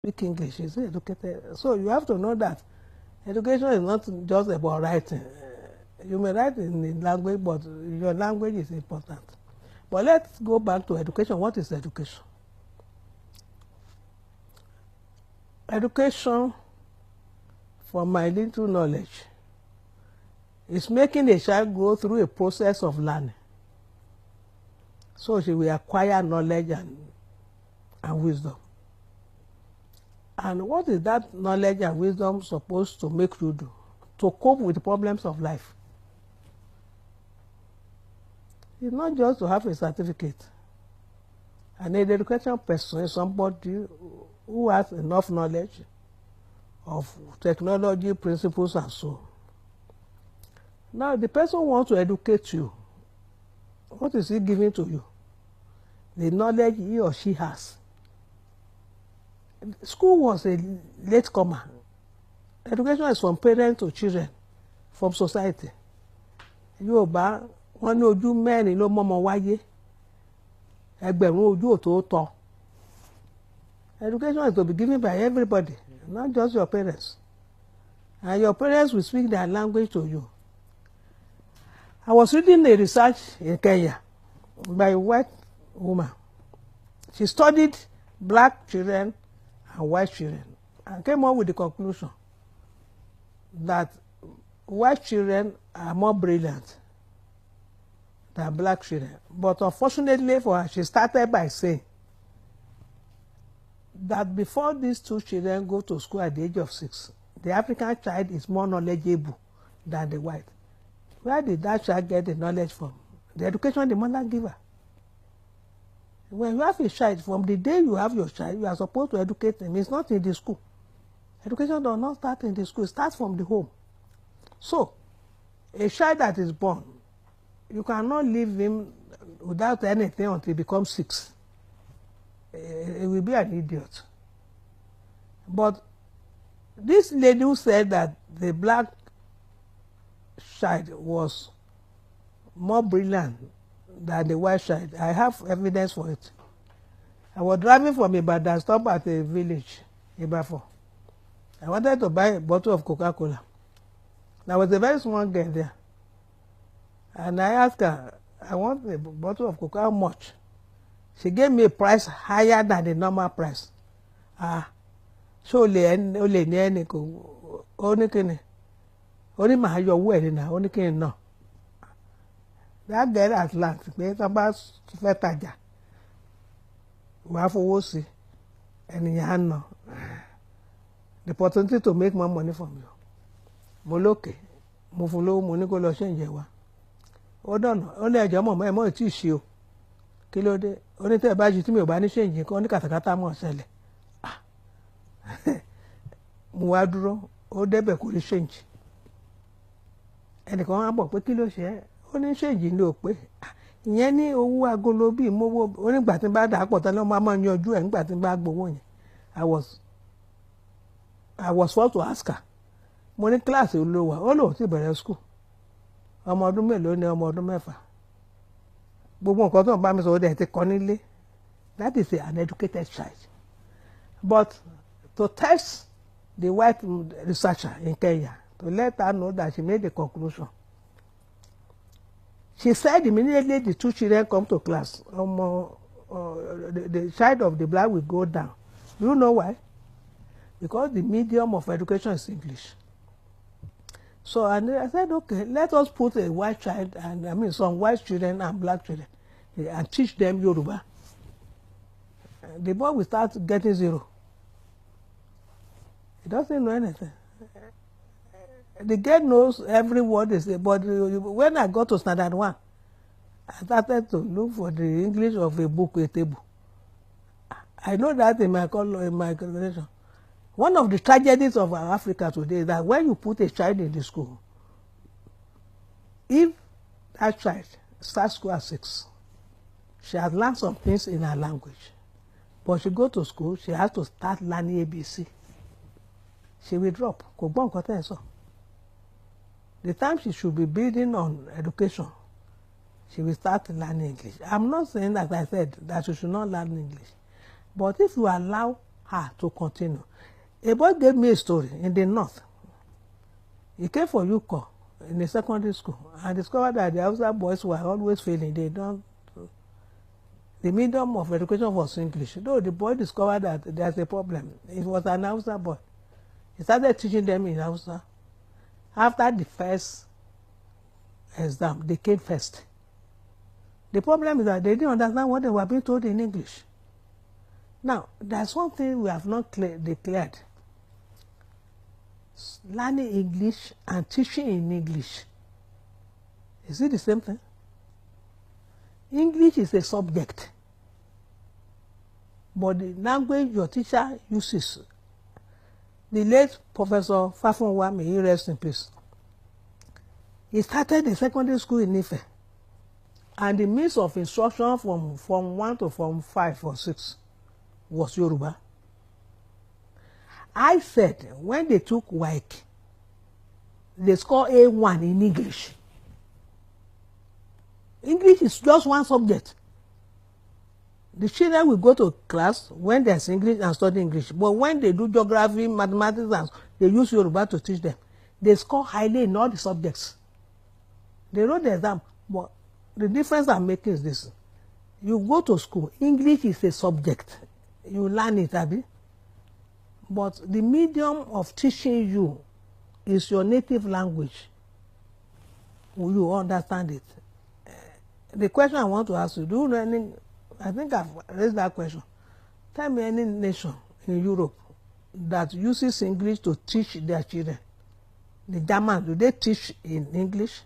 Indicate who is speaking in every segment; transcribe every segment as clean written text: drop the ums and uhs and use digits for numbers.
Speaker 1: speak English, she's educated. So you have to know that education is not just about writing. You may write in the language, but your language is important. But let's go back to education. What is education? Education, from my little knowledge, is making a child go through a process of learning. So she will acquire knowledge and wisdom. And what is that knowledge and wisdom supposed to make you do? To cope with the problems of life. It's not just to have a certificate. An educated person is somebody who has enough knowledge of technology, principles, and so on. Now, the person wants to educate you. What is he giving to you? The knowledge he or she has. School was a latecomer. Education is from parents to children, from society. Yorùbá wọ́n ní ojú mẹ́rin ló mọ́mọ wáyé, ẹgbẹ̀rún ojú ò tó tọ́. Education is to be given by everybody, not just your parents. And your parents will speak their language to you. I was reading a research in Kenya by a white woman. She studied black children and white children and came up with the conclusion that white children are more brilliant than black children. But unfortunately for her, she started by saying that before these two children go to school at the age of 6, the African child is more knowledgeable than the white. Where did that child get the knowledge from? The education the mother gave her. When you have a child, from the day you have your child, you are supposed to educate him. It's not in the school. Education does not start in the school. It starts from the home. So, a child that is born, you cannot leave him without anything until he becomes 6. He will be an idiot. But this lady who said that the black child was more brilliant than the white child, I have evidence for it. I was driving from Ibadan, stopped at a village, Ibafo. I wanted to buy a bottle of Coca-Cola. There was a very small girl there. And I asked her, I want a bottle of Coca, how much? She gave me a price higher than the normal price. So only ní ẹni kò ó ní kíni ó ní màá yọ owó ẹ̀ nínú ó ní kíni náà. That girl at last pé tí wọ́n bá fẹ́ tajà wàá fowó sí ẹnìyàn á nà. The opportunity to make more money from you. Mo lókè mo fún lówó mo ní kó lọ ṣe ìjẹ wa. Ó dọ̀nà ó ní ẹ̀jọ̀ mọ̀ ẹ̀ mọ̀ tí ì ṣe o. Kí ló dé? Ó ní tẹ́ ẹ bá jù tí mi ò bá ní ṣe ìjẹ kan ó ní kàtàkàtà mọ̀ ṣẹlẹ̀. Mo wá dúró ó débẹ̀ kò ní ṣèǹjì. Ẹnìkan wá bọ̀ pé kí ló ṣe é? Ó ní ṣèǹjì ní ò pé. Ìyẹn ní owó agolo bíi mówó onígbà tí n bá dà á pọ̀ tán ló máa yanjú ẹ̀ nígbà tí n bá gbowó yẹn. I was forced to ask her. Mo ní kíláàsì olówó ó lóun ti bẹ̀rẹ̀ school. Ọmọ ọdún mélòó ni ọmọ ọdún 6. Gbogbo nǹkan tó ń bá mi sọ ó dẹ̀ ti kọ́ nílé. That is an educated child. But to test the white researcher in Kenya, to let her know that she made a conclusion. She said immediately the two children come to class, the child of the black will go down. Do you know why? Because the medium of education is English. So and I said, okay, let us put a white child and some white children and black children and teach them Yoruba. The boy will start getting 0. He doesn't know anything. The girl knows every word they say, but when I got to standard 1, I started to look for the English of a book, a table. I know that in my congregation. One of the tragedies of our Africa today is that when you put a child in the school, if that child starts school at 6, she has learned some things in her language. But she go to school, she has to start learning ABC. She will drop. Kò gbọ́ nǹkan tẹ́ ẹ sọ. The time she should be building on education, she will start learning English. I'm not saying that I said that she should not learn English. But if you allow her to continue. A boy gave me a story in the north. He came for UCO in the secondary school and discovered that the Hausa boys were always failing. The medium of education was English. Though the boy discovered that there's a problem. It was an Hausa boy. He started teaching them in Hausa. After the first exam, they came first. The problem is that they didn't understand what they were being told in English. Now, there's one thing we have not declared. Learning English and teaching in English. Is it the same thing? English is a subject. But the language your teacher uses. The late Professor Fafunwa, may he rest in peace. He started the secondary school in Ife. And the means of instruction from Form 1 to Form 5 or 6 was Yoruba. I said when they took WAEC, they scored A1 in English. English is just one subject. The children will go to class when there's English and study English. But when they do geography, mathematics, and they use Yoruba to teach them, they score highly in all the subjects. They wrote the exam, but the difference I'm making is this. You go to school, English is a subject. You learn it, Abi. But the medium of teaching you is your native language. Will you understand it? The question I want to ask you, do you know any, I think I've raised that question. Tell me any nation in Europe that uses English to teach their children. The Germans, do they teach in English?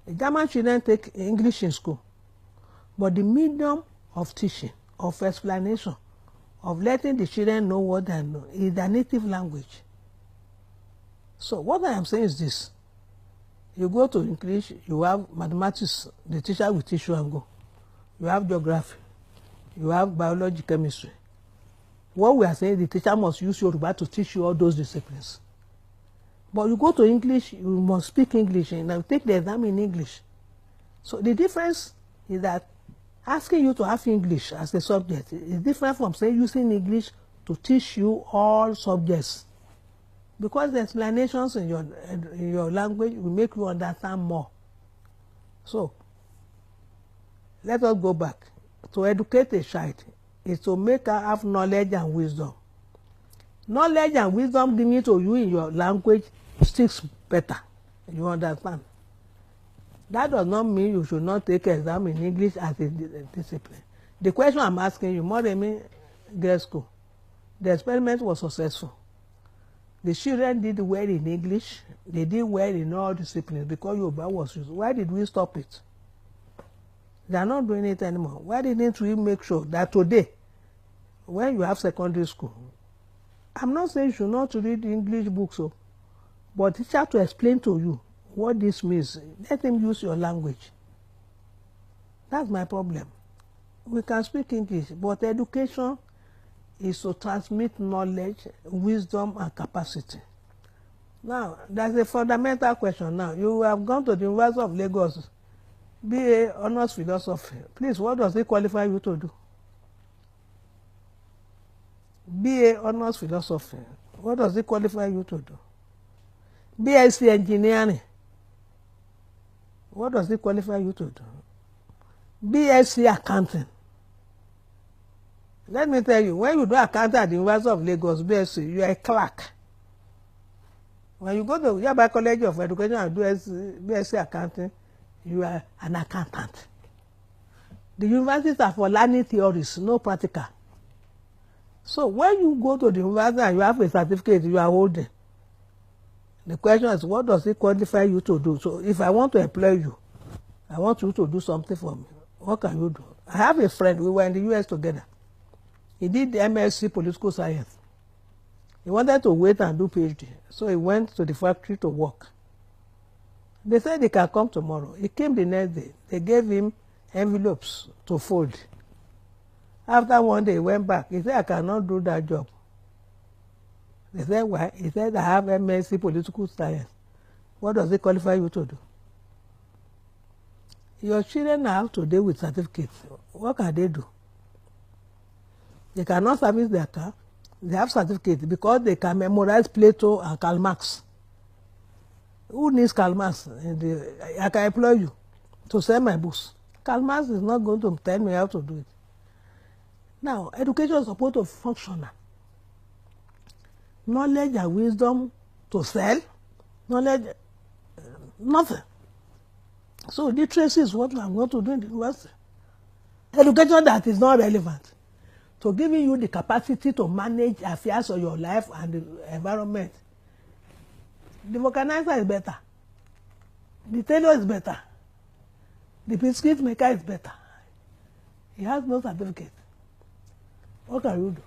Speaker 1: The German children take English in school. But the medium of teaching, of explanation, of letting the children know what they know is their native language. So what I am saying is this. You go to English, you have mathematics, the teacher will teach you and go. You have geography, you have biology, chemistry. What we are saying, the teacher must use Yoruba to teach you all those disciplines. But you go to English, you must speak English and you take the exam in English. So the difference is that asking you to have English as a subject is different from say using English to teach you all subjects. Because the explanations in your language will make you understand more. So, let us go back. To educate a child is to make her have knowledge and wisdom. Knowledge and wisdom given to you in your language sticks better. You understand? That does not mean you should not take exam in English as a discipline. The question I'm asking you, Moremi Girls School, the experiment was successful. The children did well in English. They did well in all disciplines because Yoruba was used. Why did we stop it? They are not doing it anymore. Why didn't we make sure that today, when you have secondary school, I'm not saying you should not read English books, but teacher to explain to you what this means. Let him use your language. That's my problem. We can speak English, but education is to transmit knowledge, wisdom, and capacity. Now, there's a fundamental question now. You have gone to the University of Lagos, BA Honours Philosophy. Please, what does it qualify you to do? BA Honours Philosophy. What does it qualify you to do? BSc Engineering. What does it qualify you to do? BSc Accounting. Let me tell you, when you do accounting at the University of Lagos, BSc, you are a clerk. When you go to Yaba College of Education and do BSc Accounting, you are an accountant. The universities are for learning theories, no practical. So when you go to the university and you have a certificate you are holding, the question is, what does it qualify you to do? So if I want to employ you, I want you to do something for me. What can you do? I have a friend, we were in the US together. He did the MSc Political Science. He wanted to wait and do PhD. So he went to the factory to work. They said he can come tomorrow. He came the next day. They gave him envelopes to fold. After one day, he went back. He said, I cannot do that job. They said, why? He said, I have MSc Political Science. What does it qualify you to do? Your children are out today with certificates. What can they do? They cannot service their car. They have certificate because they can memorize Plato and Karl Marx. Who needs Karl Marx? I can employ you to sell my books. Karl Marx is not going to tell me how to do it. Now, education is supposed to function. Knowledge and wisdom to sell. Knowledge, nothing. So literacy is what I'm going to do in the university. Education that is not relevant to giving you the capacity to manage affairs of your life and the environment. The vulcanizer is better. The tailor is better. The biscuit maker is better. He has no certificate. What can you do?